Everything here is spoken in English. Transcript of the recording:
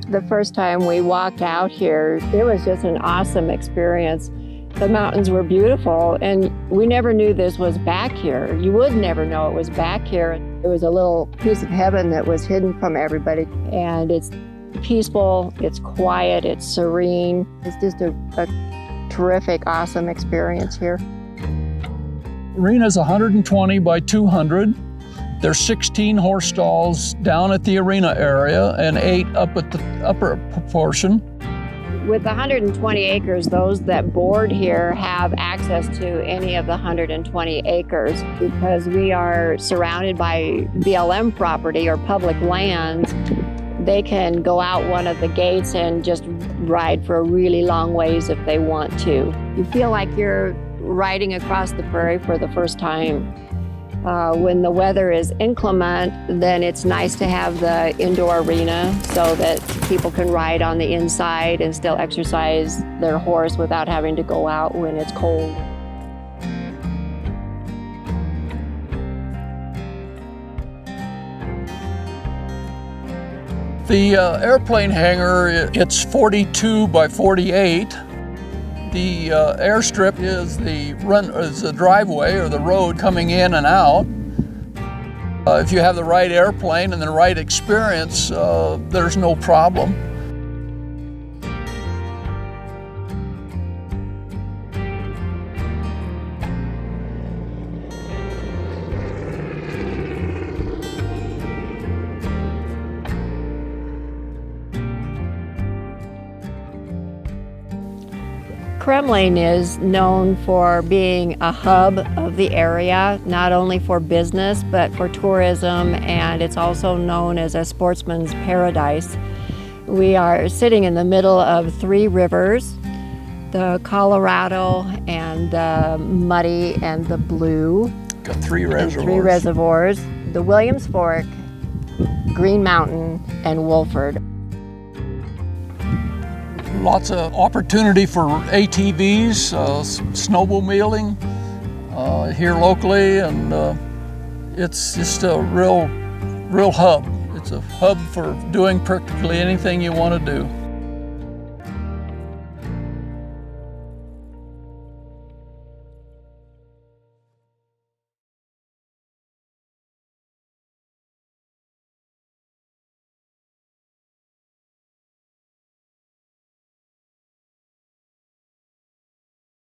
The first time we walked out here, it was just an awesome experience. The mountains were beautiful, and we never knew this was back here. You would never know it was back here. It was a little piece of heaven that was hidden from everybody, and it's peaceful, it's quiet, it's serene. It's just a terrific, awesome experience here. Arena's 120 by 200. There's 16 horse stalls down at the arena area and 8 up at the upper portion. With 120 acres, those that board here have access to any of the 120 acres because we are surrounded by BLM property or public lands. They can go out one of the gates and just ride for a really long ways if they want to. You feel like you're riding across the prairie for the first time. When the weather is inclement, then it's nice to have the indoor arena so that people can ride on the inside and still exercise their horse without having to go out when it's cold. The airplane hangar, it's 42 by 48. The airstrip is the driveway or the road coming in and out. If you have the right airplane and the right experience, there's no problem. Kremmling is known for being a hub of the area, not only for business, but for tourism, and it's also known as a sportsman's paradise. We are sitting in the middle of 3 rivers, the Colorado and the Muddy and the Blue. Got 3 reservoirs. 3 reservoirs, the Williams Fork, Green Mountain, and Wolford. Lots of opportunity for ATVs, snowmobiling here locally, and it's just a real hub. It's a hub for doing practically anything you want to do.